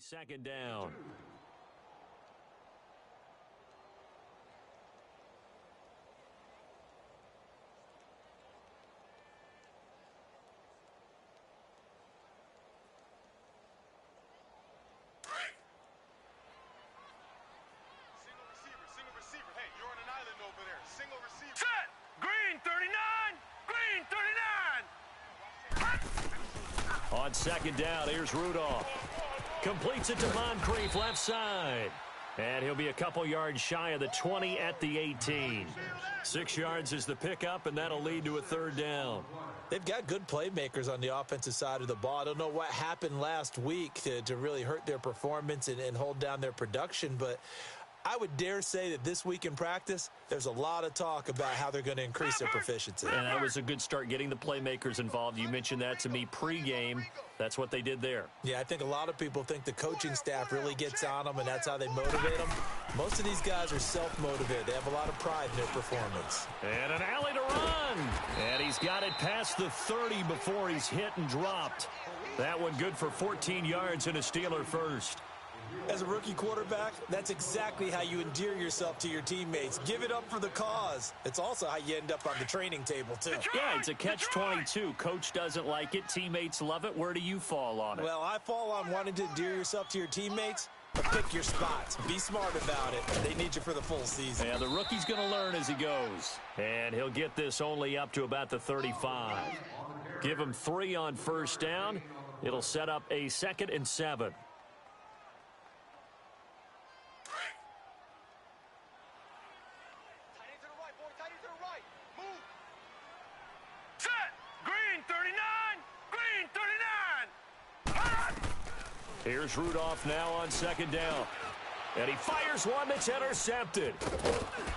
Second down. Single receiver. Hey, you're on an island over there. Single receiver. Set! Green 39! Green 39! On second down, here's Rudolph. Completes it to Moncrief, left side. And he'll be a couple yards shy of the 20 at the 18. 6 yards is the pickup, and that'll lead to a third down. They've got good playmakers on the offensive side of the ball. I don't know what happened last week to really hurt their performance and hold down their production, but I would dare say that this week in practice, there's a lot of talk about how they're going to increase their proficiency. And that was a good start getting the playmakers involved. You mentioned that to me pregame. That's what they did there. Yeah, I think a lot of people think the coaching staff really gets on them, and that's how they motivate them. Most of these guys are self-motivated. They have a lot of pride in their performance. And an alley to run. And he's got it past the 30 before he's hit and dropped. That one good for 14 yards and a Steeler first. As a rookie quarterback, that's exactly how you endear yourself to your teammates. Give it up for the cause. It's also how you end up on the training table, too. Yeah, it's a catch-22. Coach doesn't like it. Teammates love it. Where do you fall on it? Well, I fall on wanting to endear yourself to your teammates, but pick your spots. Be smart about it. They need you for the full season. Yeah, the rookie's going to learn as he goes. And he'll get this only up to about the 35. Give him 3 on first down. It'll set up a 2nd and 7. Here's Rudolph now on second down. And he fires one that's intercepted.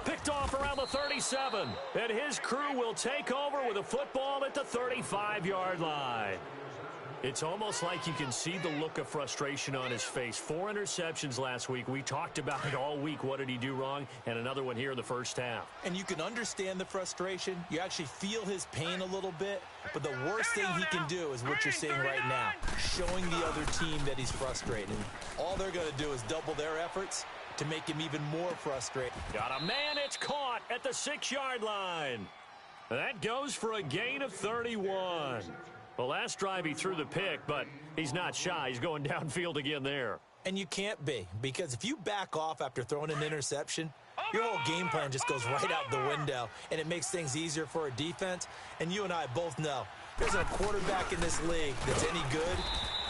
Picked off around the 37. And his crew will take over with a football at the 35-yard line. It's almost like you can see the look of frustration on his face. 4 interceptions last week. We talked about it all week. What did he do wrong? And another one here in the first half. And you can understand the frustration. You actually feel his pain a little bit. But the worst thing he can do is what you're seeing right now, showing the other team that he's frustrated. All they're going to do is double their efforts to make him even more frustrated. Got a man, it's caught at the 6-yard line. That goes for a gain of 31. The last drive he threw the pick, but he's not shy. He's going downfield again there. And you can't be, because if you back off after throwing an interception, your whole game plan just goes right out the window, and it makes things easier for a defense. And you and I both know there's a quarterback in this league that's any good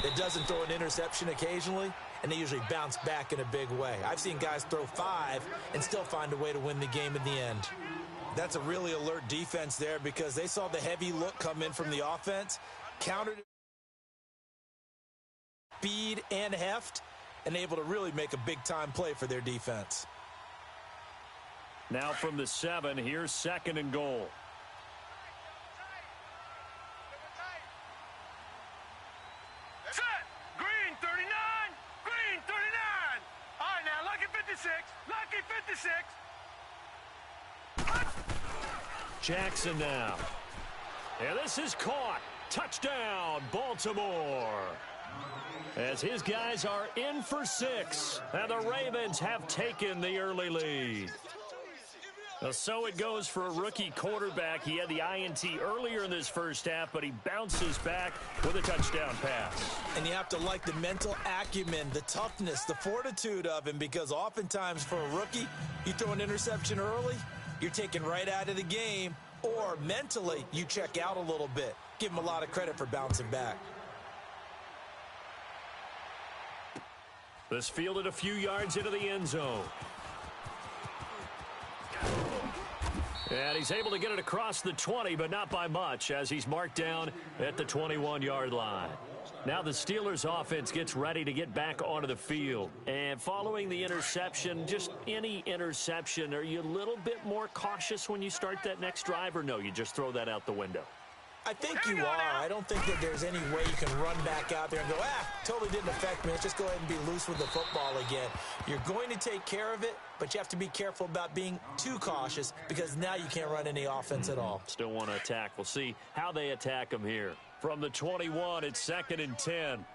that doesn't throw an interception occasionally, and they usually bounce back in a big way. I've seen guys throw 5 and still find a way to win the game in the end. That's a really alert defense there because they saw the heavy look come in from the offense, countered speed and heft, and able to really make a big-time play for their defense. Now from the 7, here's 2nd and goal. Set! Green 39! Green 39! All right, now, lucky 56! Lucky 56! Jackson now. And this is caught. Touchdown, Baltimore. As his guys are in for 6. And the Ravens have taken the early lead. So it goes for a rookie quarterback. He had the INT earlier in this first half, but he bounces back with a touchdown pass. And you have to like the mental acumen, the toughness, the fortitude of him, because oftentimes for a rookie, you throw an interception early, you're taken right out of the game, or mentally you check out a little bit. Give him a lot of credit for bouncing back. This fielded a few yards into the end zone. And he's able to get it across the 20, but not by much, as he's marked down at the 21-yard line. Now the Steelers offense gets ready to get back onto the field. And following the interception, just any interception, are you a little bit more cautious when you start that next drive, or no, you just throw that out the window? I think you are. I don't think that there's any way you can run back out there and go, totally didn't affect me. Let's just go ahead and be loose with the football again. You're going to take care of it, but you have to be careful about being too cautious because now you can't run any offense at all. Still want to attack. We'll see how they attack him here. From the 21, it's 2nd and 10.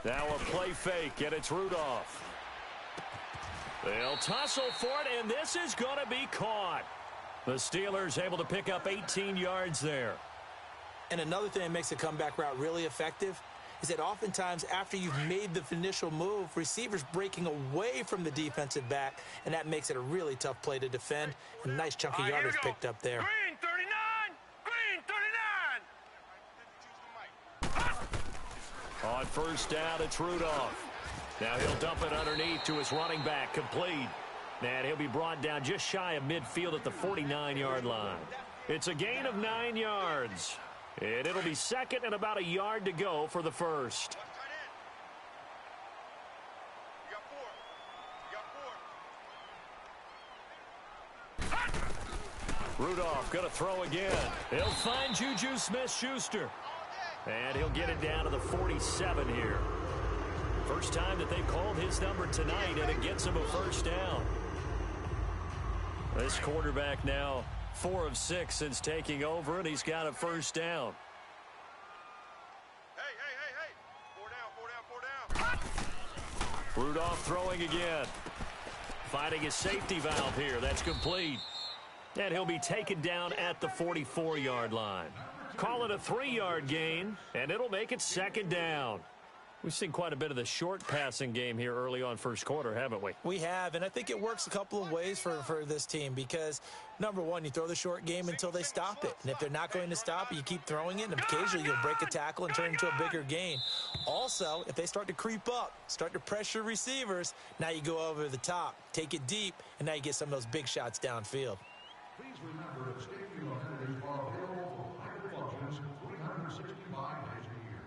Now a play fake, and it's Rudolph. They'll tussle for it, and this is going to be caught. The Steelers able to pick up 18 yards there. And another thing that makes a comeback route really effective is that oftentimes after you've made the initial move, receivers breaking away from the defensive back, and that makes it a really tough play to defend. A nice chunk of yardage picked up there. Green 39! Green 39! On first down, it's Rudolph. Now he'll dump it underneath to his running back, complete. And he'll be brought down just shy of midfield at the 49-yard line. It's a gain of 9 yards. And it'll be second and about a yard to go for the first. Rudolph going to throw again. He'll find Juju Smith-Schuster. And he'll get it down to the 47 here. First time that they've called his number tonight, and it gets him a first down. This quarterback now 4 of 6 since taking over, and he's got a first down. Hey. 4 down. Rudolph throwing again. Finding his safety valve here. That's complete. And he'll be taken down at the 44-yard line. Call it a 3-yard gain, and it'll make it second down. We've seen quite a bit of the short passing game here early on first quarter, haven't we? We have, and I think it works a couple of ways for this team because, number one, you throw the short game until they stop it. And if they're not going to stop it, you keep throwing it, and occasionally you'll break a tackle and turn it into a bigger gain. Also, if they start to creep up, start to pressure receivers, now you go over the top, take it deep, and now you get some of those big shots downfield. Please remember that safety amenities are available for higher functions 365 days a year.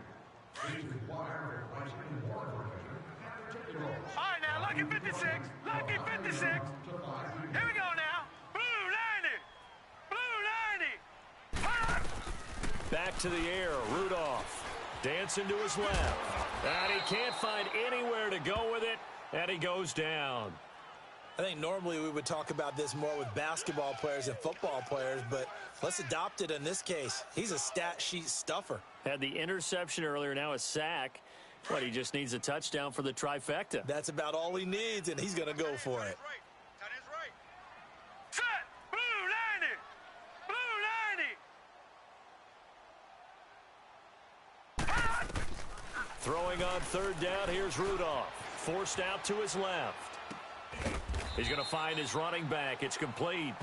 Please inquire if requesting more information at particular. All right, now, lucky 56. Lucky 56. Here we go now. Blue 90. Blue 90. Back to the air, Rudolph. Dancing to his left. And he can't find anywhere to go with it, and he goes down. I think normally we would talk about this more with basketball players and football players, but let's adopt it in this case. He's a stat sheet stuffer. Had the interception earlier, now a sack. What, he just needs a touchdown for the trifecta. That's about all he needs, and he's going to go for it. Tight end's right. Set. Blue 90. Blue 90. Throwing on third down, here's Rudolph. Forced out to his left. He's going to find his running back. It's complete.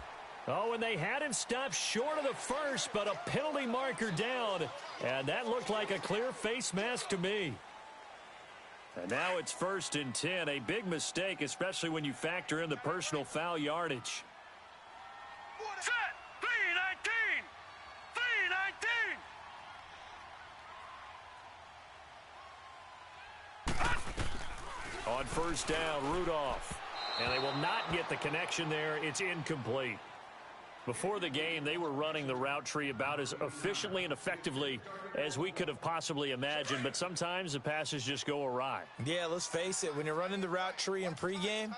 Oh, and they had him stopped short of the first, but a penalty marker down. And that looked like a clear face mask to me. And now it's 1st and 10. A big mistake, especially when you factor in the personal foul yardage. Set. 319. 319. On first down, Rudolph. And they will not get the connection there. It's incomplete. Before the game, they were running the route tree about as efficiently and effectively as we could have possibly imagined, but sometimes the passes just go awry. Yeah, let's face it. When you're running the route tree in pregame,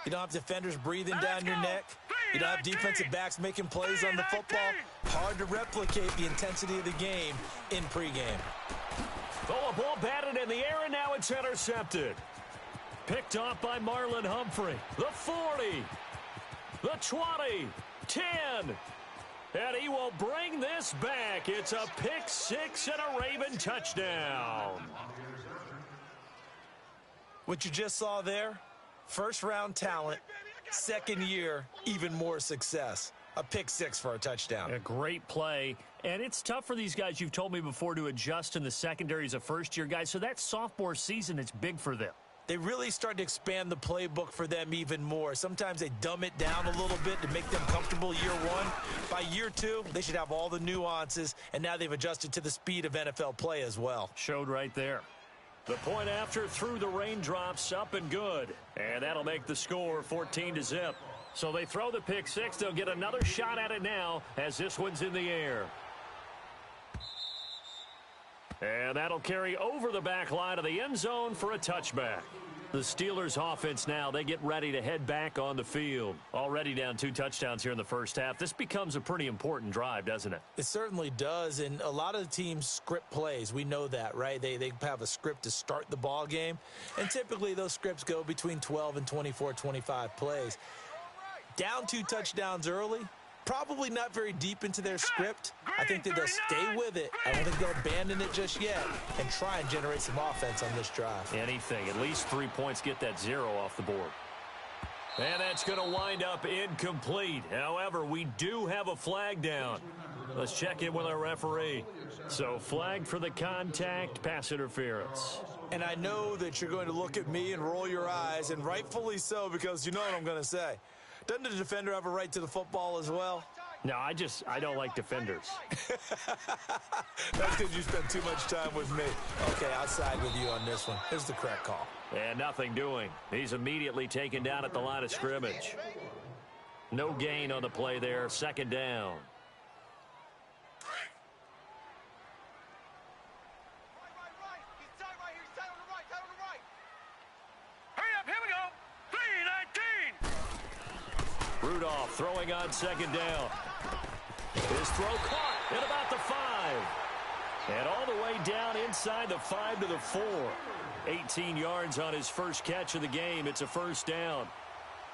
you don't have defenders breathing down your neck. You don't have defensive backs making plays on the football. Hard to replicate the intensity of the game in pregame. Oh, a ball batted in the air, and now it's intercepted. Picked off by Marlon Humphrey. The 40, the 20, 10. And he will bring this back. It's a pick six and a Raven touchdown. What you just saw there, first-round talent, second year, even more success. A pick six for a touchdown. A great play. And it's tough for these guys, you've told me before, to adjust in the secondary as a first-year guy. So that sophomore season is big for them. They really start to expand the playbook for them even more. Sometimes they dumb it down a little bit to make them comfortable year one. By year two, they should have all the nuances, and now they've adjusted to the speed of NFL play as well. Showed right there. The point after through the raindrops, up and good. And that'll make the score 14-0. So they throw the pick six. They'll get another shot at it now as this one's in the air. And that'll carry over the back line of the end zone for a touchback. The Steelers offense now, they get ready to head back on the field. Already down 2 touchdowns here in the first half. This becomes a pretty important drive, doesn't it? It certainly does, and a lot of the teams script plays. We know that, right? They have a script to start the ball game, and typically those scripts go between 12 and 24, 25 plays. Down 2 touchdowns early, probably not very deep into their script. I think that they'll stay with it. I don't think they'll abandon it just yet and try and generate some offense on this drive. Anything. At least 3 points, get that 0 off the board. And that's going to wind up incomplete. However, we do have a flag down. Let's check in with our referee. So, flagged for the contact, pass interference. And I know that you're going to look at me and roll your eyes, and rightfully so, because you know what I'm going to say. Doesn't the defender have a right to the football as well? No, I don't like defenders. That's because you spent too much time with me. Okay, I'll side with you on this one. Here's the correct call. And nothing doing. He's immediately taken down at the line of scrimmage. No gain on the play there. Second down. Rudolph throwing on second down. His throw caught at about the 5. And all the way down inside the 5 to the 4. 18 yards on his first catch of the game. It's a first down.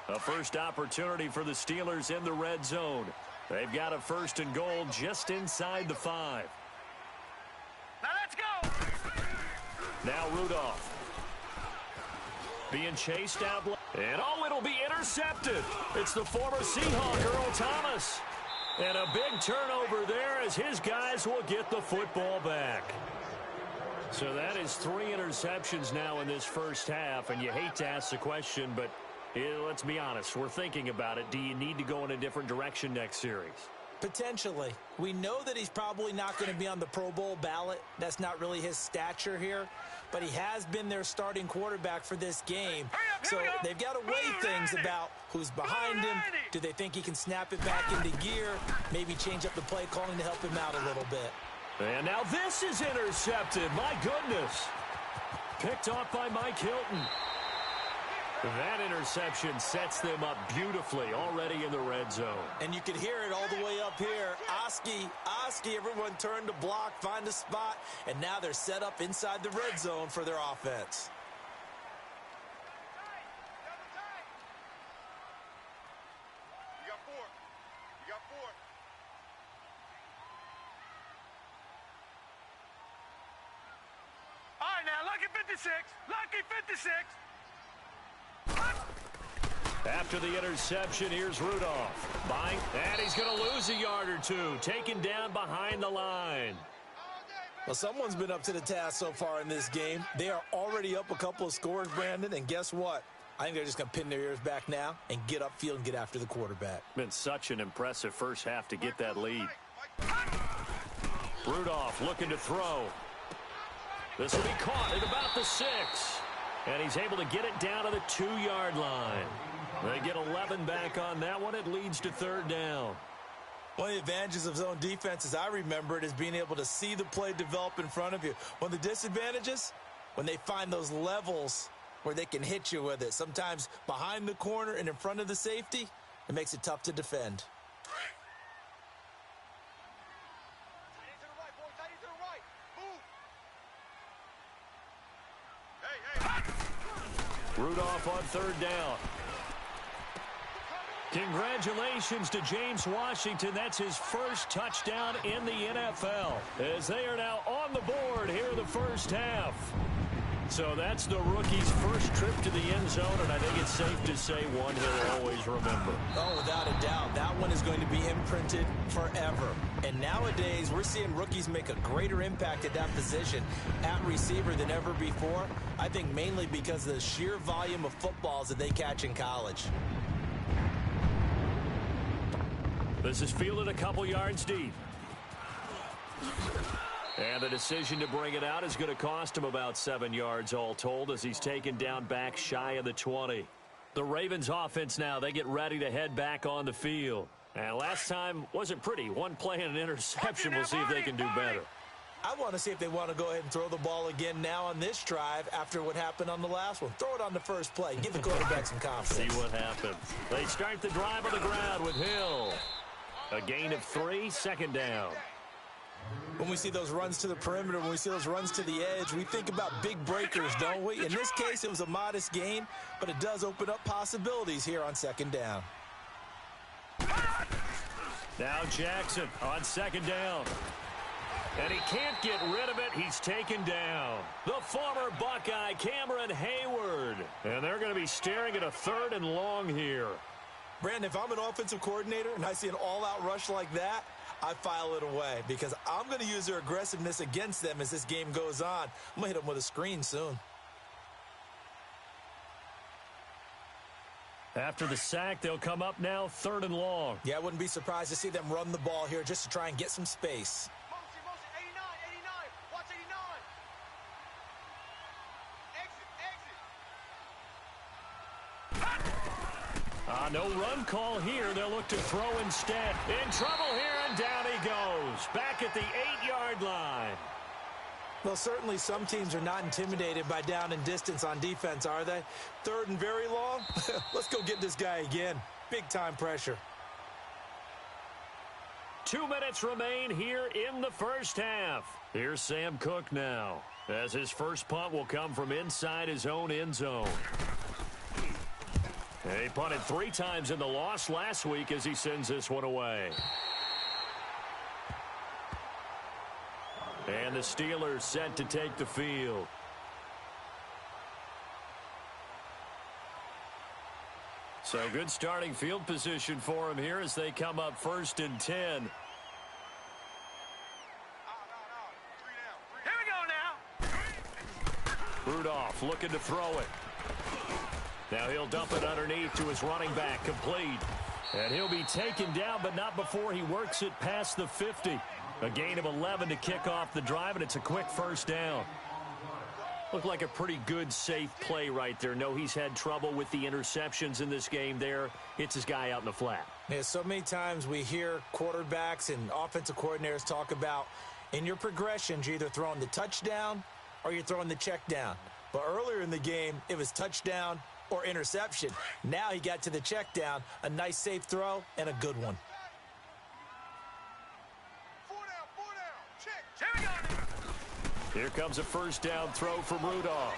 A first opportunity for the Steelers in the red zone. They've got a 1st and goal just inside the 5. Now let's go. Now Rudolph. Being chased out. And it'll be intercepted. It's the former Seahawk, Earl Thomas. And a big turnover there as his guys will get the football back. So that is 3 interceptions now in this first half. And you hate to ask the question, but let's be honest. We're thinking about it. Do you need to go in a different direction next series? Potentially. We know that he's probably not going to be on the Pro Bowl ballot. That's not really his stature here. But he has been their starting quarterback for this game. So they've got to weigh things about who's behind him. Do they think he can snap it back into gear? Maybe change up the play calling to help him out a little bit. And now this is intercepted. My goodness. Picked off by Mike Hilton. That interception sets them up beautifully already in the red zone. And you can hear it all the way up here. Oski, everyone turned to block, find a spot, and now they're set up inside the red zone for their offense. You got 4. You got 4. All right, now, lucky 56. Lucky 56. After the interception, here's Rudolph. And he's going to lose a yard or 2. Taken down behind the line. Well, someone's been up to the task so far in this game. They are already up a couple of scores, Brandon, and guess what? I think they're just going to pin their ears back now and get upfield and get after the quarterback. Been such an impressive first half to get that lead. Rudolph looking to throw. This will be caught at about the 6. And he's able to get it down to the 2-yard line. They get 11 back on that one. It leads to 3rd down. One of the advantages of zone defense, as I remember it, is being able to see the play develop in front of you. One of the disadvantages, when they find those levels where they can hit you with it. Sometimes behind the corner and in front of the safety, it makes it tough to defend. Rudolph on 3rd down. Congratulations to James Washington. That's his first touchdown in the NFL, as they are now on the board here in the first half. So that's the rookie's first trip to the end zone, and I think it's safe to say one he'll always remember. Oh, without a doubt. That one is going to be imprinted forever. And nowadays, we're seeing rookies make a greater impact at that position at receiver than ever before. I think mainly because of the sheer volume of footballs that they catch in college. This is fielded a couple yards deep. And the decision to bring it out is going to cost him about 7 yards all told, as he's taken down back shy of the 20. The Ravens offense now, they get ready to head back on the field. And last time wasn't pretty. One play and an interception. We'll see if they can do better. I want to see if they want to go ahead and throw the ball again now on this drive after what happened on the last one. Throw it on the first play. Give the quarterback some confidence. See what happens. They start the drive on the ground with Hill. A gain of 3, second down. When we see those runs to the perimeter, when we see those runs to the edge, we think about big breakers, don't we? In this case, it was a modest gain, but it does open up possibilities here on second down. Now Jackson on second down. And he can't get rid of it. He's taken down. The former Buckeye, Cameron Hayward. And they're going to be staring at a 3rd and long here. Brandon, if I'm an offensive coordinator and I see an all-out rush like that, I file it away because I'm going to use their aggressiveness against them as this game goes on. I'm going to hit them with a screen soon. After the sack, they'll come up now 3rd and long. Yeah, I wouldn't be surprised to see them run the ball here just to try and get some space. Motion, 89. Watch 89. Exit. No run call here. They'll look to throw instead. In trouble here, and down he goes. Back at the 8-yard line. Well, certainly some teams are not intimidated by down and distance on defense, are they? 3rd and very long? Let's go get this guy again. Big-time pressure. 2 minutes remain here in the first half. Here's Sam Cook now, as his first punt will come from inside his own end zone. He punted 3 times in the loss last week as he sends this one away. And the Steelers set to take the field. So good starting field position for him here as they come up 1st and 10. Here we go now. Rudolph looking to throw it. Now he'll dump it underneath to his running back, complete. And he'll be taken down, but not before he works it past the 50. A gain of 11 to kick off the drive, and it's a quick first down. Looked like a pretty good, safe play right there. No, he's had trouble with the interceptions in this game there. Hits his guy out in the flat. Yeah, so many times we hear quarterbacks and offensive coordinators talk about in your progressions, you're either throwing the touchdown or you're throwing the check down. But earlier in the game, it was touchdown or interception. Now he got to the check down, a nice safe throw, and a good one. 4 down. Check. Here we go. Here comes a first down throw from Rudolph.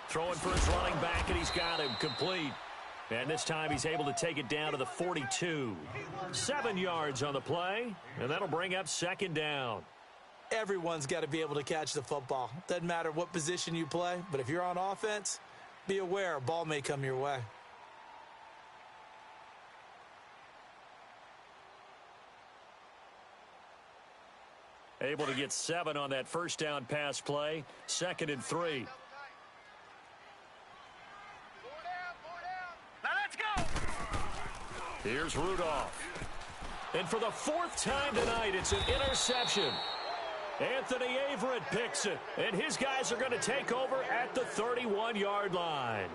Throwing for his running back, and he's got him complete. And this time he's able to take it down to the 42. 7 yards on the play, and that'll bring up second down. Everyone's got to be able to catch the football. Doesn't matter what position you play, but if you're on offense, be aware a ball may come your way. Able to get 7 on that first down pass play. 2nd and 3. 4 down. Now let's go. Here's Rudolph. And for the 4th time tonight, it's an interception. Anthony Averett picks it, and his guys are going to take over at the 31-yard line.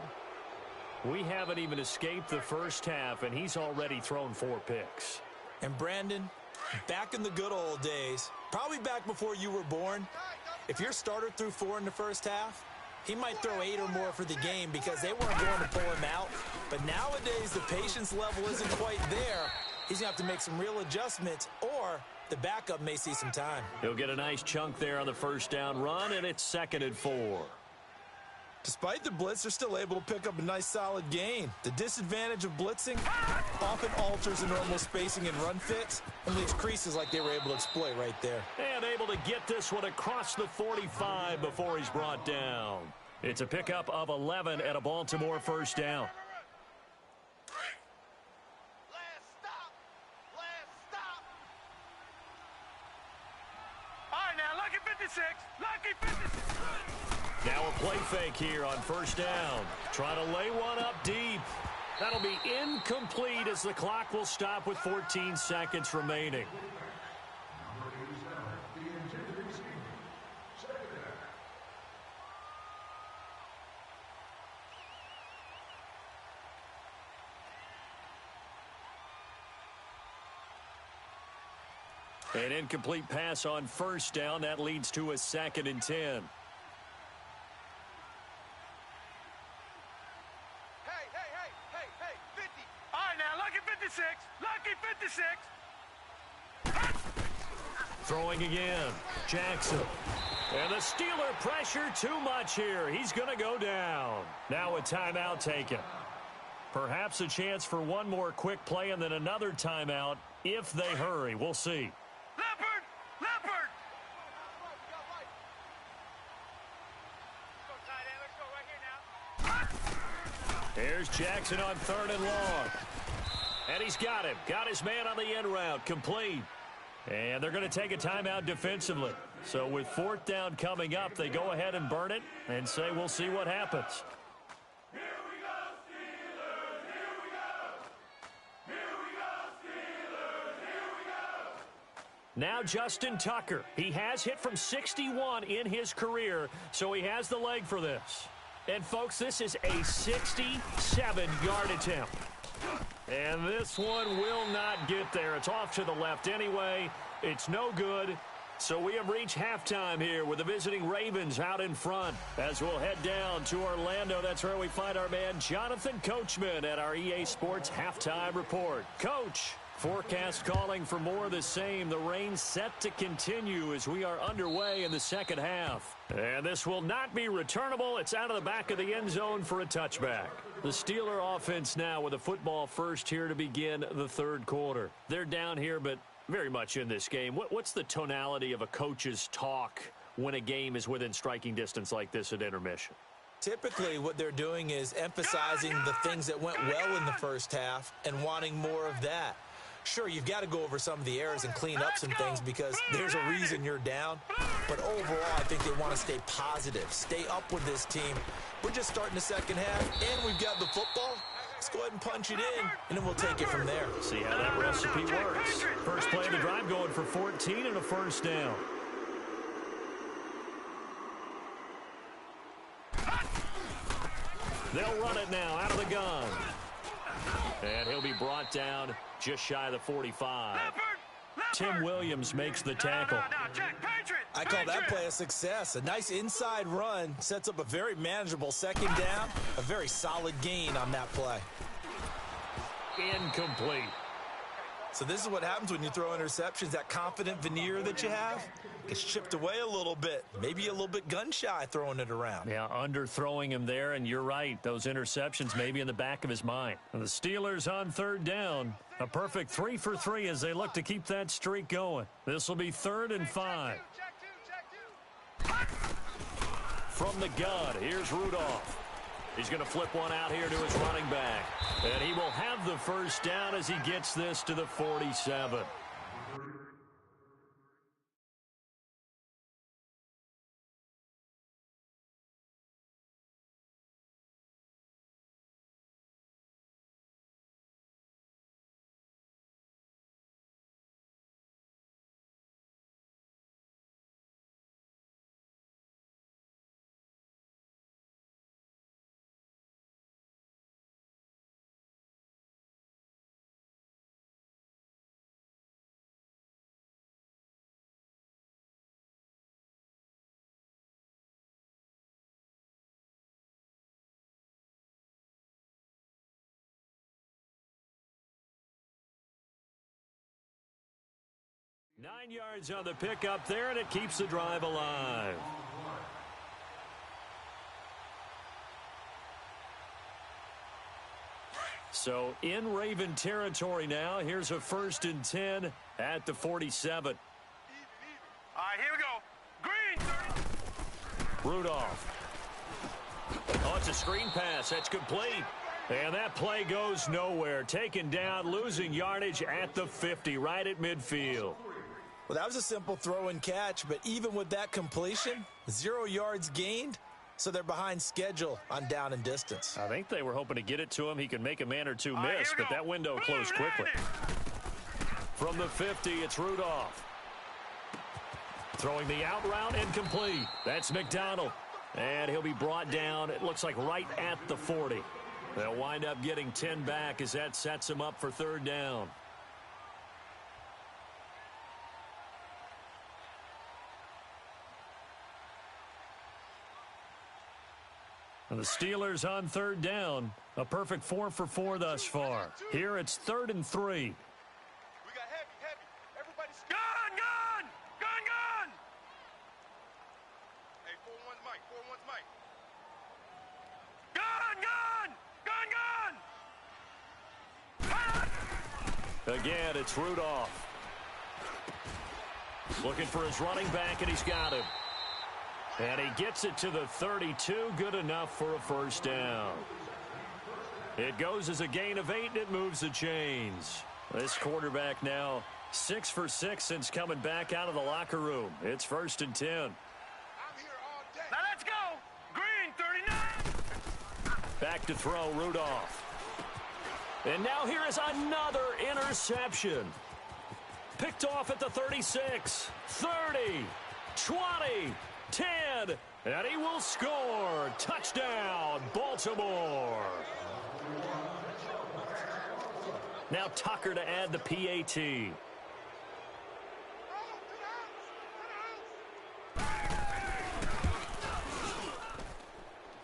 We haven't even escaped the first half, and he's already thrown 4 picks. And Brandon, back in the good old days, probably back before you were born, if your starter threw 4 in the first half, he might throw 8 or more for the game because they weren't going to pull him out. But nowadays, the patience level isn't quite there. He's going to have to make some real adjustments, or the backup may see some time. He'll get a nice chunk there on the first down run, and it's 2nd and 4. Despite the blitz, they're still able to pick up a nice solid gain. The disadvantage of blitzing often alters the normal spacing and run fits and leaves creases like they were able to exploit right there. And able to get this one across the 45 before he's brought down. It's a pickup of 11 at a Baltimore first down. Last stop. All right, now, lucky 56. Lucky 56. Now a play fake here on first down. Trying to lay one up deep. That'll be incomplete as the clock will stop with 14 seconds remaining. An incomplete pass on first down. That leads to a 2nd and 10. Hey, 50. All right, now, lucky 56. Lucky 56. Throwing again. Jackson. And the Steeler pressure too much here. He's going to go down. Now a timeout taken. Perhaps a chance for one more quick play and then another timeout if they hurry. We'll see. Leopard! Leopard! Let's go, tight end. Let's go right here now. Here's Jackson on 3rd and long. And he's got him. Got his man on the end route. Complete. And they're going to take a timeout defensively. So with 4th down coming up, they go ahead and burn it and say we'll see what happens. Here we go, Steelers! Here we go! Here we go, Steelers! Here we go! Now Justin Tucker. He has hit from 61 in his career, so he has the leg for this. And, folks, this is a 67-yard attempt. And this one will not get there. It's off to the left anyway. It's no good. So we have reached halftime here with the visiting Ravens out in front. As we'll head down to Orlando, that's where we find our man Jonathan Coachman at our EA Sports Halftime Report. Coach, forecast calling for more of the same. The rain set to continue as we are underway in the second half. And this will not be returnable. It's out of the back of the end zone for a touchback. The Steeler offense now with a football first here to begin the 3rd quarter. They're down here, but very much in this game. What's the tonality of a coach's talk when a game is within striking distance like this at intermission? Typically, what they're doing is emphasizing the things that went well in the first half and wanting more of that. Sure, you've got to go over some of the errors and clean up some things because there's a reason you're down. But overall, I think they want to stay positive, stay up with this team. We're just starting the second half, and we've got the football. Let's go ahead and punch it in, and then we'll take it from there. See how that recipe works. First play of the drive going for 14 and a 1st down. They'll run it now out of the gun. And he'll be brought down just shy of the 45. Tim Williams makes the tackle. I call that play a success. A nice inside run sets up a very manageable 2nd down. A very solid gain on that play. Incomplete. So this is what happens when you throw interceptions. That confident veneer that you have gets chipped away a little bit. Maybe a little bit gun-shy throwing it around. Yeah, underthrowing him there, and you're right. Those interceptions may be in the back of his mind. And the Steelers on 3rd down. A perfect 3 for 3 as they look to keep that streak going. This will be 3rd and 5. From the gun, here's Rudolph. He's going to flip one out here to his running back. And he will have the 1st down as he gets this to the 47. Nine yards on the pickup there, and it keeps the drive alive. So in Raven territory now. Here's a 1st and 10 at the 47. All right, here we go. Green, 30. Rudolph. Oh, it's a screen pass. That's complete. And that play goes nowhere. Taken down, losing yardage at the 50, right at midfield. Well, that was a simple throw and catch, but even with that completion, 0 yards gained, so they're behind schedule on down and distance. I think they were hoping to get it to him. He could make a man or two miss, but that window closed quickly. From the 50, it's Rudolph. Throwing the out route, incomplete. That's McDonald. And he'll be brought down, it looks like right at the 40. They'll wind up getting 10 back as that sets him up for 3rd down. And the Steelers on third down. A perfect 4 for 4 thus far. Here it's 3rd and 3. We got heavy. Everybody's Gun, gun! Gun, gun! Hey, 4-1's Mike. 4-1's Mike. Gun, gun! Gun, gun! Again, it's Rudolph. Looking for his running back, and he's got him. And he gets it to the 32. Good enough for a first down. It goes as a gain of 8, and it moves the chains. This quarterback now 6 for 6 since coming back out of the locker room. It's 1st and 10. I'm here all day. Now let's go! Green, 39! Back to throw, Rudolph. And now here is another interception. Picked off at the 36, 30, 20, 10, and he will score. Touchdown, Baltimore. Now Tucker to add the PAT.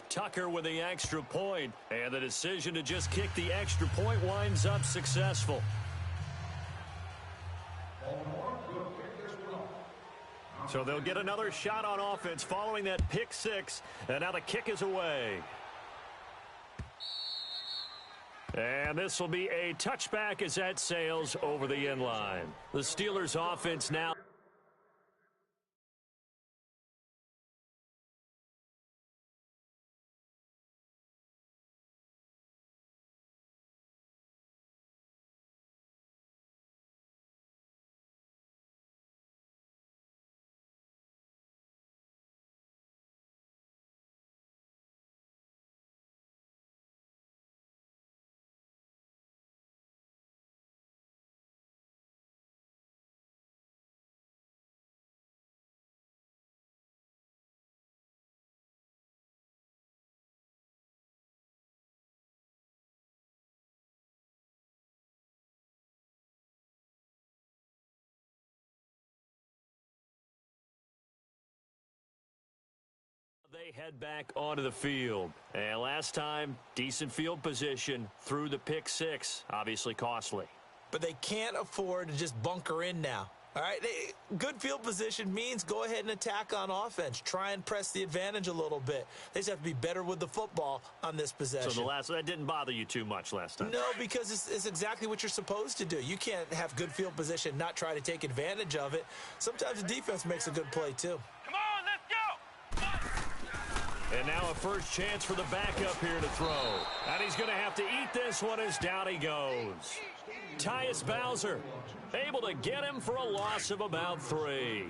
Tucker with the extra point, and the decision to just kick the extra point winds up successful. So they'll get another shot on offense following that pick 6, and now the kick is away. And this will be a touchback as that sails over the end line. The Steelers offense now. They head back onto the field. And last time, decent field position through the pick 6. Obviously costly. But they can't afford to just bunker in now. All right, good field position means go ahead and attack on offense. Try and press the advantage a little bit. They just have to be better with the football on this possession. So that didn't bother you too much last time? No, because it's exactly what you're supposed to do. You can't have good field position, not try to take advantage of it. Sometimes the defense makes a good play, too. Come on, let's go! And now a first chance for the backup here to throw. And he's going to have to eat this one as down he goes. Tyus Bowser able to get him for a loss of about 3.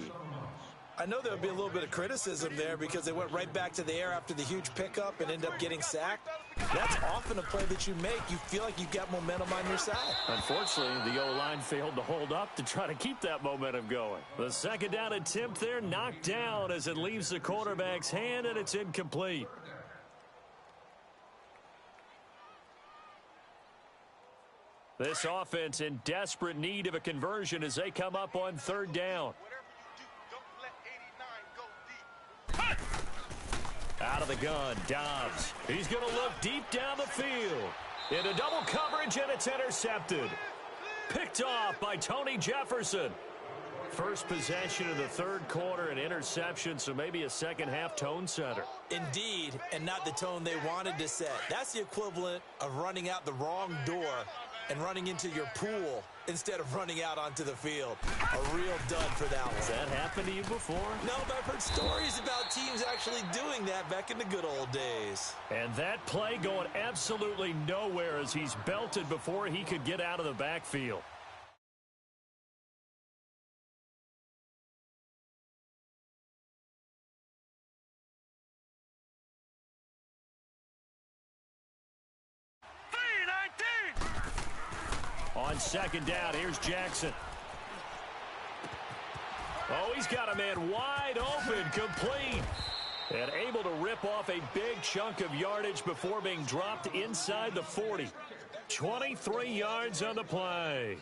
I know there'll be a little bit of criticism there because they went right back to the air after the huge pickup and ended up getting sacked. That's often a play that you make. You feel like you've got momentum on your side. Unfortunately, the O-line failed to hold up to try to keep that momentum going. The second down attempt there knocked down as it leaves the quarterback's hand, and it's incomplete. This offense in desperate need of a conversion as they come up on third down. Whatever you do, don't let 89 go deep. Out of the gun, Dobbs. He's going to look deep down the field. Into double coverage, and it's intercepted. Picked off by Tony Jefferson. First possession of the third quarter, an interception, so maybe a second-half tone setter. Indeed, and not the tone they wanted to set. That's the equivalent of running out the wrong door and running into your pool instead of running out onto the field. A real dud for that one. Has that happened to you before? No, but I've heard stories about teams actually doing that back in the good old days. And that play going absolutely nowhere as he's belted before he could get out of the backfield. On second down, here's Jackson. Oh, he's got a man wide open, complete. And able to rip off a big chunk of yardage before being dropped inside the 40. 23 yards on the play.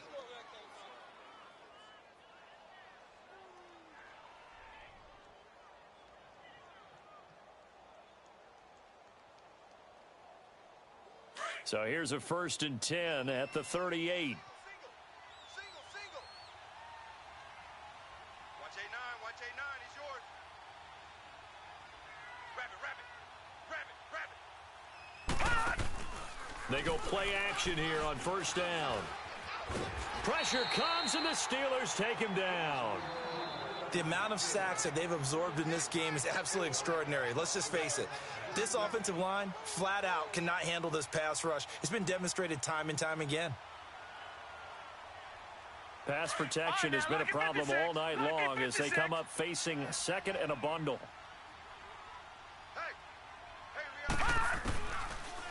So here's a 1st and 10 at the 38. Single. Watch A9, he's yours. Grab it. They go play action here on 1st down. Pressure comes, and the Steelers take him down. The amount of sacks that they've absorbed in this game is absolutely extraordinary. Let's just face it. This offensive line, flat out, cannot handle this pass rush. It's been demonstrated time and time again. Pass protection has been a problem all night long as they come up facing 2nd and a bundle. We got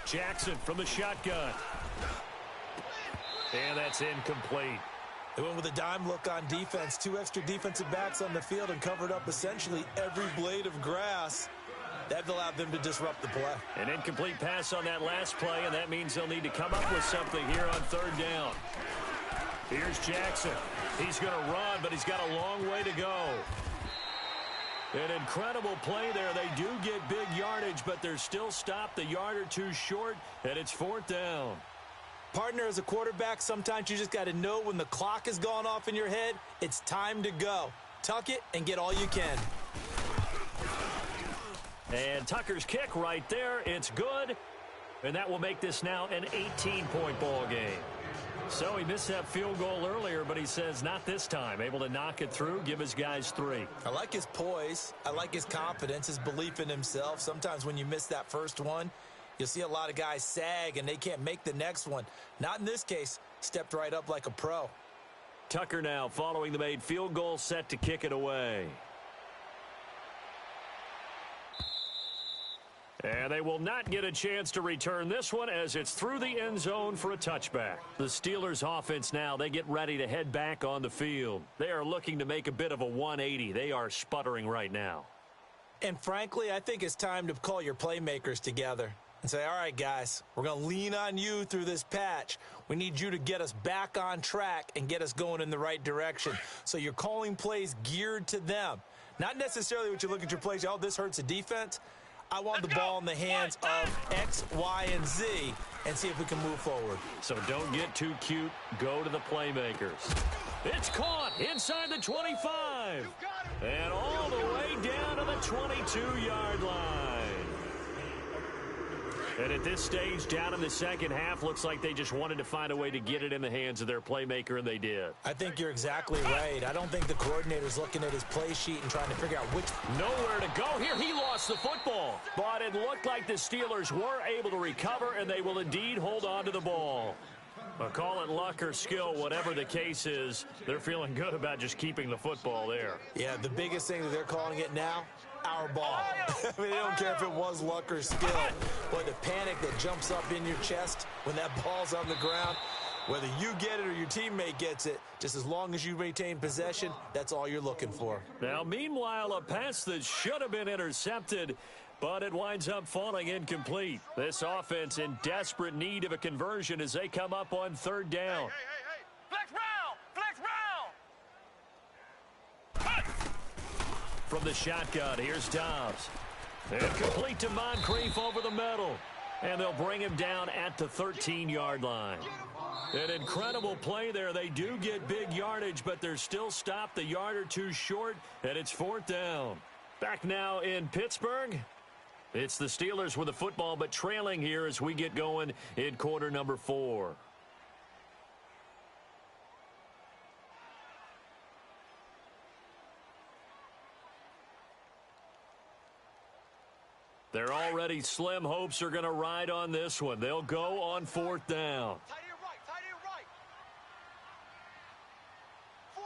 Jackson from the shotgun. And that's incomplete. They went with a dime look on defense. 2 extra defensive backs on the field and covered up essentially every blade of grass. That allowed them to disrupt the play. An incomplete pass on that last play, and that means they'll need to come up with something here on 3rd down. Here's Jackson. He's going to run, but he's got a long way to go. An incredible play there. They do get big yardage, but they're still stopped a yard or two short, and it's 4th down. Partner, as a quarterback, sometimes you just got to know when the clock has gone off in your head, it's time to go. Tuck it and get all you can. And Tucker's kick right there. It's good. And that will make this now an 18-point ball game. So he missed that field goal earlier, but he says not this time. Able to knock it through, give his guys 3. I like his poise. I like his confidence, his belief in himself. Sometimes when you miss that first one, you'll see a lot of guys sag and they can't make the next one. Not in this case. Stepped right up like a pro. Tucker now following the made field goal, set to kick it away. And they will not get a chance to return this one as it's through the end zone for a touchback. The Steelers offense now, they get ready to head back on the field. They are looking to make a bit of a 180. They are sputtering right now. And frankly, I think it's time to call your playmakers together and say, all right, guys, we're going to lean on you through this patch. We need you to get us back on track and get us going in the right direction. So you're calling plays geared to them. Not necessarily what you look at your plays, oh, this hurts the defense. I want the ball in the hands of X, Y, and Z and see if we can move forward. So don't get too cute. Go to the playmakers. It's caught inside the 25. And all the way down to the 22-yard line. And at this stage, down in the second half, looks like they just wanted to find a way to get it in the hands of their playmaker, and they did. I think you're exactly right. I don't think the coordinator's looking at his play sheet and trying to figure out which. Nowhere to go here. He lost the football. But it looked like the Steelers were able to recover, and they will indeed hold on to the ball. But call it luck or skill, whatever the case is, they're feeling good about just keeping the football there. Yeah, the biggest thing that they're calling it now, our ball. I mean, they don't care if it was luck or skill. Boy, the panic that jumps up in your chest when that ball's on the ground, whether you get it or your teammate gets it, just as long as you retain possession, that's all you're looking for. Now, meanwhile, a pass that should have been intercepted, but it winds up falling incomplete. This offense in desperate need of a conversion as they come up on 3rd down. Hey. Flex round! From the shotgun, here's Dobbs. And complete to Moncrief over the middle. And they'll bring him down at the 13-yard line. An incredible play there. They do get big yardage, but they're still stopped a yard or two short, and it's 4th down. Back now in Pittsburgh. It's the Steelers with the football, but trailing here as we get going in quarter number 4. Their already slim hopes are going to ride on this one. They'll go on 4th down. Tight end right. 4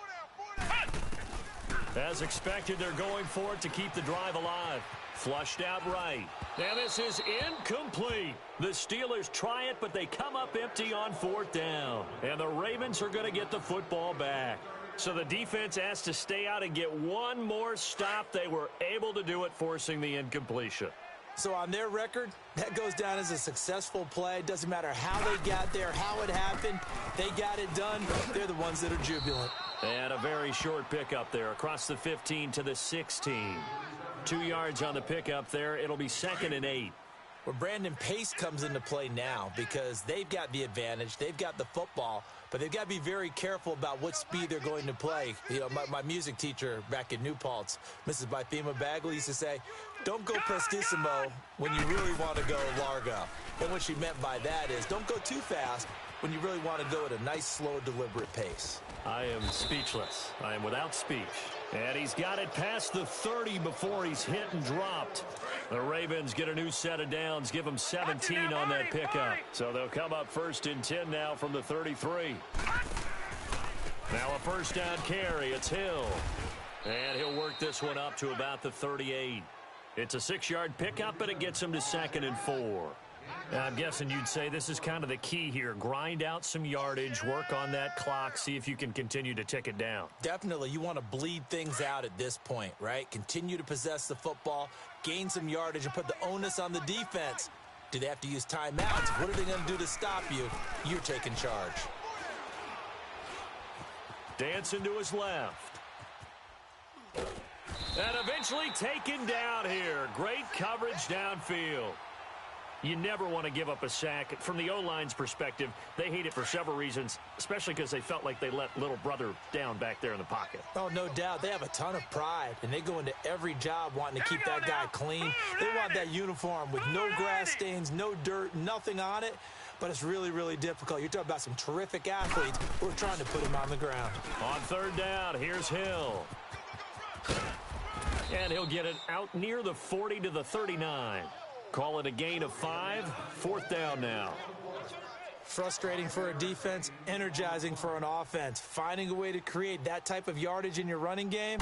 down. As expected, they're going for it to keep the drive alive. Flushed out right. Now this is incomplete. The Steelers try it, but they come up empty on 4th down. And the Ravens are going to get the football back. So the defense asked to stay out and get one more stop. They were able to do it, forcing the incompletion. So on their record, that goes down as a successful play. Doesn't matter how they got there, how it happened. They got it done. They're the ones that are jubilant. And a very short pickup there across the 15 to the 16. 2 yards on the pickup there. It'll be 2nd and 8. where Brandon Pace comes into play now because they've got the advantage. They've got the football, but they've got to be very careful about what speed they're going to play. You know, my music teacher back in New Paltz, Mrs. Bythema Bagley, used to say, don't go prestissimo when you really want to go largo. And what she meant by that is don't go too fast when you really want to go at a nice, slow, deliberate pace. I am speechless. I am without speech. And he's got it past the 30 before he's hit and dropped. The Ravens get a new set of downs, give them 17 on that pickup. So they'll come up 1st and 10 now from the 33. Now a first down carry. It's Hill. And he'll work this one up to about the 38. It's a 6-yard pickup, but it gets him to 2nd and 4. I'm guessing you'd say this is kind of the key here. Grind out some yardage, work on that clock, see if you can continue to tick it down. Definitely. You want to bleed things out at this point, right? Continue to possess the football, gain some yardage, and put the onus on the defense. Do they have to use timeouts? What are they going to do to stop you? You're taking charge. Dancing to his left. And eventually taken down here. Great coverage downfield. You never want to give up a sack. From the O-line's perspective, they hate it for several reasons, especially because they felt like they let little brother down back there in the pocket. Oh, no doubt. They have a ton of pride, and they go into every job wanting to keep that guy clean. They want that uniform with no grass stains, no dirt, nothing on it. But it's really, really difficult. You're talking about some terrific athletes who are trying to put him on the ground. On 3rd down, here's Hill. And he'll get it out near the 40 to the 39. Call it a gain of 5. 4th down now. Frustrating for a defense, energizing for an offense. Finding a way to create that type of yardage in your running game,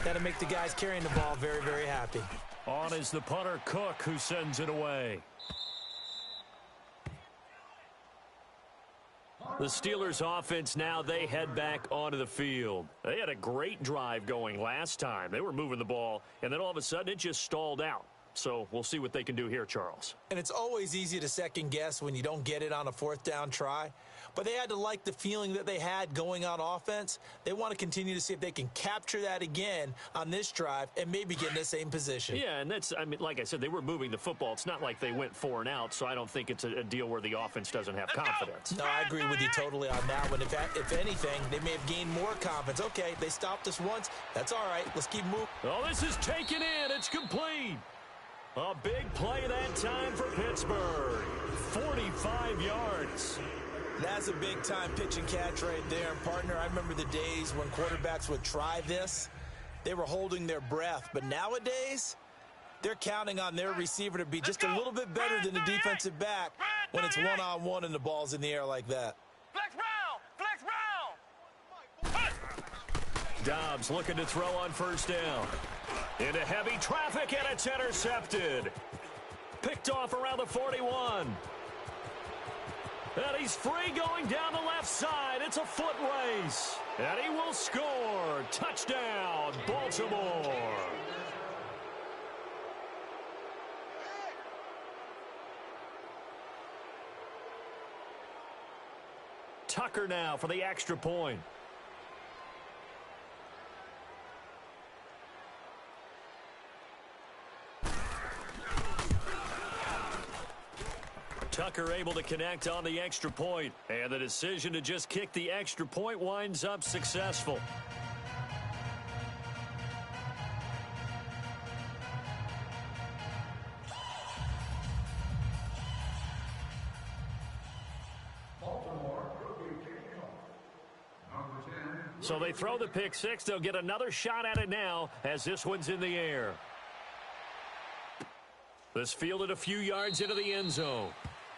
that'll make the guys carrying the ball very, very happy. On is the punter, Cook, who sends it away. The Steelers offense now, they head back onto the field. They had a great drive going last time. They were moving the ball, and then all of a sudden it just stalled out. So we'll see what they can do here, Charles. And it's always easy to second guess when you don't get it on a 4th down try. But they had to like the feeling that they had going on offense. They want to continue to see if they can capture that again on this drive and maybe get in the same position. Yeah, and that's, I mean, like I said, they were moving the football. It's not like they went 4 and out, so I don't think it's a deal where the offense doesn't have confidence. No, I agree with you totally on that one. If anything, they may have gained more confidence. Okay, they stopped us once. That's all right. Let's keep moving. Oh, this is taken in. It's complete. A big play that time for Pittsburgh. 45 yards. That's a big-time pitch and catch right there. And, partner, I remember the days when quarterbacks would try this. They were holding their breath. But nowadays, they're counting on their receiver to be just a little bit better than the defensive back when it's one-on-one and the ball's in the air like that. Flex round! Dobbs looking to throw on 1st down. Into heavy traffic, and it's intercepted. Picked off around the 41. And he's free going down the left side. It's a foot race. And he will score. Touchdown, Baltimore. Tucker now for the extra point. Tucker able to connect on the extra point, and the decision to just kick the extra point winds up successful. So they throw the pick 6. They'll get another shot at it now as this one's in the air. This fielded a few yards into the end zone.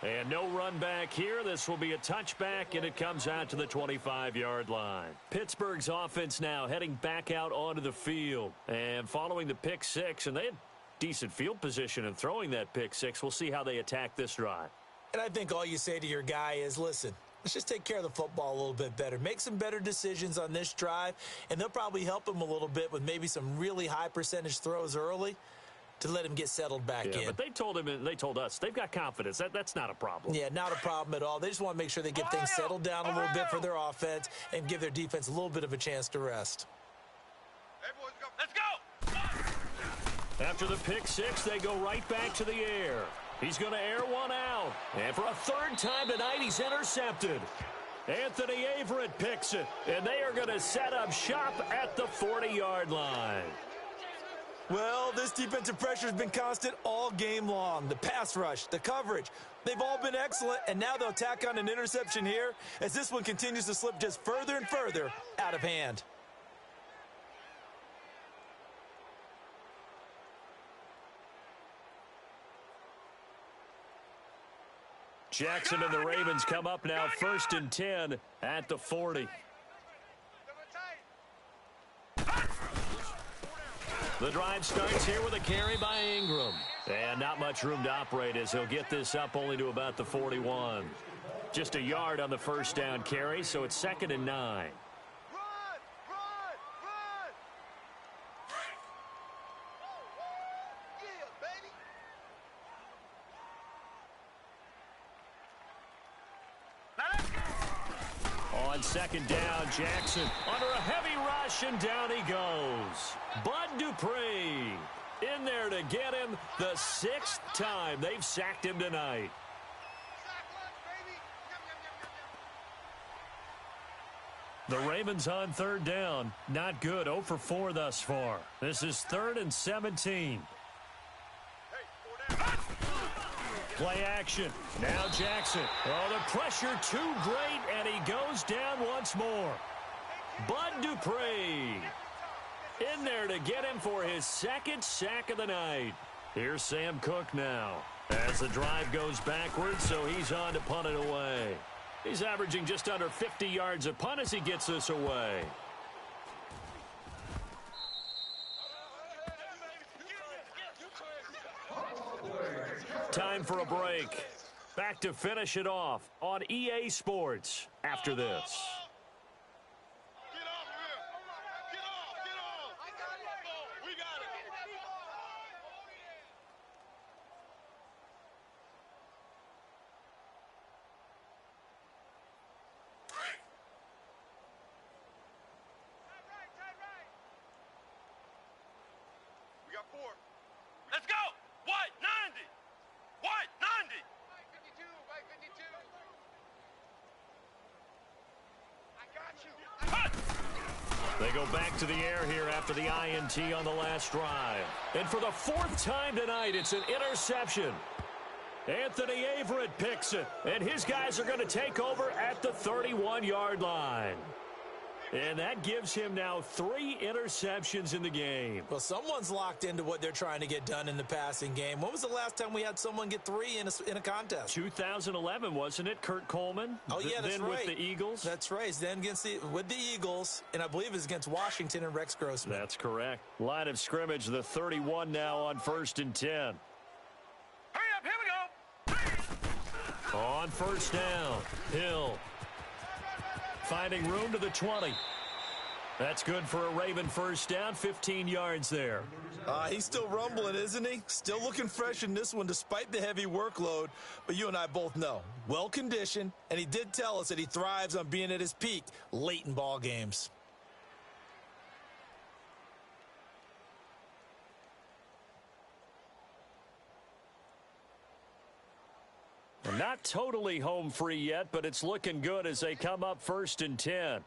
And no run back here. This will be a touchback, and it comes out to the 25-yard line. Pittsburgh's offense now heading back out onto the field. And following the pick 6, and they had decent field position in throwing that pick 6. We'll see how they attack this drive. And I think all you say to your guy is, listen, let's just take care of the football a little bit better. Make some better decisions on this drive, and they'll probably help him a little bit with maybe some really high percentage throws early to let him get settled back in. But they told him and they told us they've got confidence. That's not a problem. Yeah, not a problem at all. They just want to make sure they get things settled down a little bit for their offense and give their defense a little bit of a chance to rest. Hey, boys, go. Let's go! After the pick 6, they go right back to the air. He's going to air one out. And for a third time tonight, he's intercepted. Anthony Averett picks it, and they are going to set up shop at the 40-yard line. Well, this defensive pressure has been constant all game long. The pass rush, the coverage, they've all been excellent, and now they'll tack on an interception here as this one continues to slip just further and further out of hand. Jackson and the Ravens come up now 1st and 10 at the 40. The drive starts here with a carry by Ingram. And not much room to operate as he'll get this up only to about the 41. Just a yard on the first down carry, so it's 2nd and 9. On 2nd down, Jackson under a heavy rush, and down he goes. Bud Dupree in there to get him the 6th time they've sacked him tonight. The Ravens on 3rd down. Not good. 0 for 4 thus far. This is 3rd and 17. Play action. Now Jackson. Oh, the pressure too great, and he goes down once more. Bud Dupree in there to get him for his 2nd sack of the night. Here's Sam Cook now as the drive goes backwards, so he's on to punt it away. He's averaging just under 50 yards a punt as he gets this away. Time for a break. Back to finish it off on EA Sports after this. We got 4. Let's go! What? 90! What? 90! 52, 52. I got you. They go back to the air here after the INT on the last drive. And for the 4th time tonight, it's an interception. Anthony Averett picks it, and his guys are going to take over at the 31-yard line. And that gives him now 3 interceptions in the game. Well, someone's locked into what they're trying to get done in the passing game. When was the last time we had someone get 3 in a contest? 2011, wasn't it? Kurt Coleman? Oh, yeah, that's then right. with the Eagles? That's right. Then with the Eagles, and I believe it was against Washington and Rex Grossman. That's correct. Line of scrimmage, the 31 now on 1st and 10. Hurry up, here we go! On 1st down, Hill. Finding room to the 20. That's good for a Raven 1st down, 15 yards there. He's still rumbling, isn't he? Still looking fresh in this one despite the heavy workload. But you and I both know, well-conditioned, and he did tell us that he thrives on being at his peak late in ball games. Not totally home free yet, but it's looking good as they come up 1st and 10.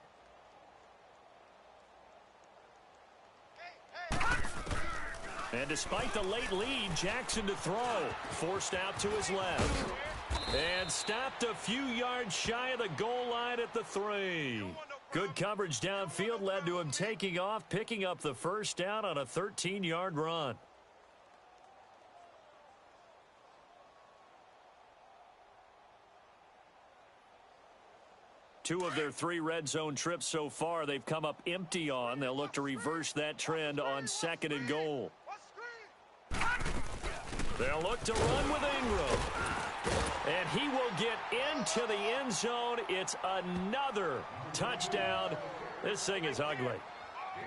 And despite the late lead, Jackson to throw. Forced out to his left. And stopped a few yards shy of the goal line at the 3. Good coverage downfield led to him taking off, picking up the 1st down on a 13-yard run. Two of their 3 red zone trips so far, they've come up empty on. They'll look to reverse that trend on 2nd and goal. They'll look to run with Ingram. And he will get into the end zone. It's another touchdown. This thing is ugly.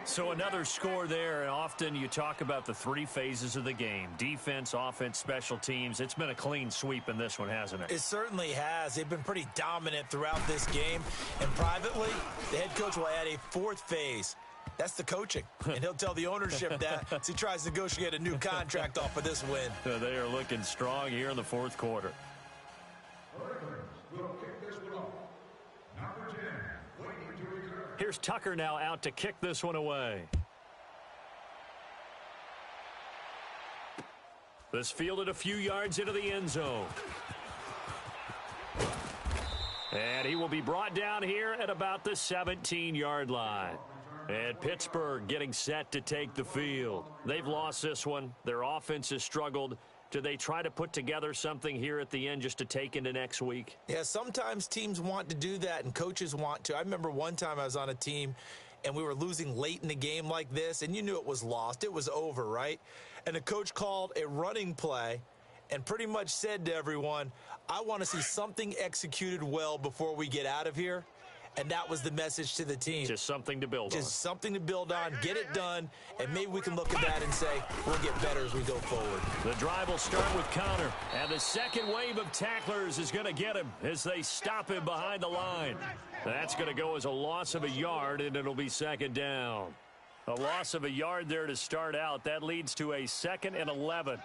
So another score there, and often you talk about the 3 phases of the game. Defense, offense, special teams. It's been a clean sweep in this one, hasn't it? It certainly has. They've been pretty dominant throughout this game. And privately, the head coach will add a 4th phase. That's the coaching. And he'll tell the ownership that as he tries to negotiate a new contract off of this win. They are looking strong here in the fourth quarter. Will kick this one off. Number 10, waiting to return. Here's Tucker now out to kick this one away. This fielded a few yards into the end zone. And he will be brought down here at about the 17-yard line. And Pittsburgh getting set to take the field. They've lost this one. Their offense has struggled. Do they try to put together something here at the end just to take into next week? Yeah, sometimes teams want to do that and coaches want to. I remember one time I was on a team and we were losing late in the game like this, and you knew it was lost. It was over, right? And the coach called a running play and pretty much said to everyone, I want to see something executed well before we get out of here. And that was the message to the team. Just something to build on. Just something to build on, get it done, and maybe we can look at that and say, we'll get better as we go forward. The drive will start with Connor, and the second wave of tacklers is going to get him as they stop him behind the line. That's going to go as a loss of a yard, and it'll be second down. A loss of a yard there to start out. That leads to a 2nd and 11.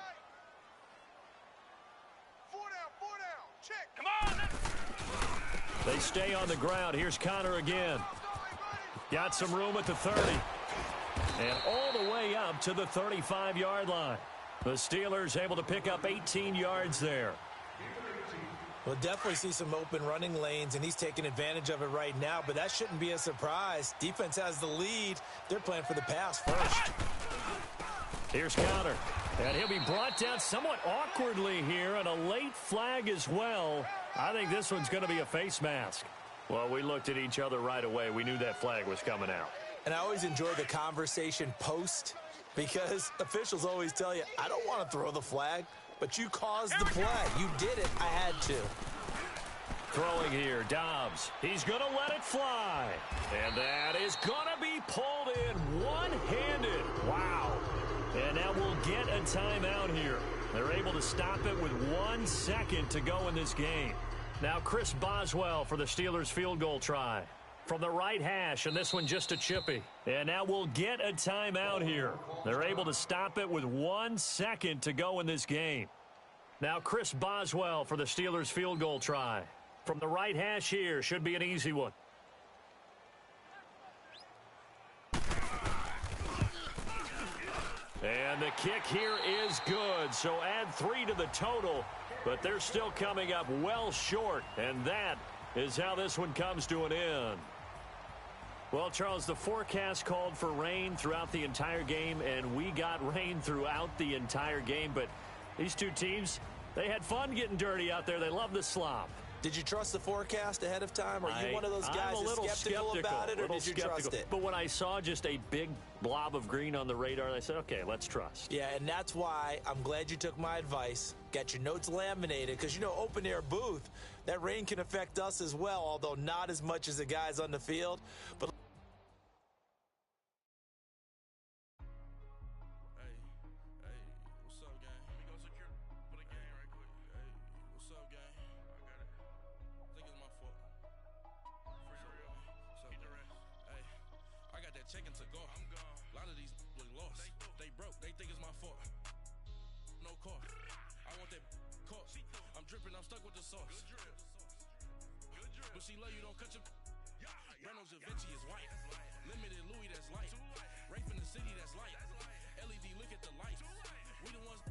4 down, check. Come on. They stay on the ground. Here's Connor again. Got some room at the 30. And all the way up to the 35-yard line. The Steelers able to pick up 18 yards there. We'll definitely see some open running lanes, and he's taking advantage of it right now, but that shouldn't be a surprise. Defense has the lead. They're playing for the pass first. Here's Connor. And he'll be brought down somewhat awkwardly here, and a late flag as well. I think this one's going to be a face mask. Well, we looked at each other right away. We knew that flag was coming out. And I always enjoy the conversation post because officials always tell you, I don't want to throw the flag, but you caused the play. You did it. I had to. Throwing here, Dobbs. He's going to let it fly. And that is going to be pulled in one-handed. Wow. And now we'll get a timeout here. They're able to stop it with 1 second to go in this game. Now Chris Boswell for the Steelers field goal try. From the right hash, and this one just a chippy. And now we'll get a timeout here. They're able to stop it with 1 second to go in this game. Now Chris Boswell for the Steelers field goal try. From the right hash here, should be an easy one. And the kick here is good, so add 3 to the total, but they're still coming up well short, and that is how this one comes to an end. Well, Charles, the forecast called for rain throughout the entire game, and we got rain throughout the entire game, but these two teams, they had fun getting dirty out there. They love the slop. Did you trust the forecast ahead of time? Are you one of those guys that's skeptical about it, or did you trust it? But when I saw just a big blob of green on the radar, I said, okay, let's trust. Yeah, and that's why I'm glad you took my advice. Get your notes laminated, because, you know, open-air booth, that rain can affect us as well, although not as much as the guys on the field. But checking to go. I'm gone. A lot of these look lost. They broke. They think it's my fault. No car. I want that car. I'm dripping. I'm stuck with the sauce. Good drip. But she love you. Don't cut your. Brano Da Vinci is white. Limited Louis that's light. Rafe in the city that's light. LED look at the lights. We the ones.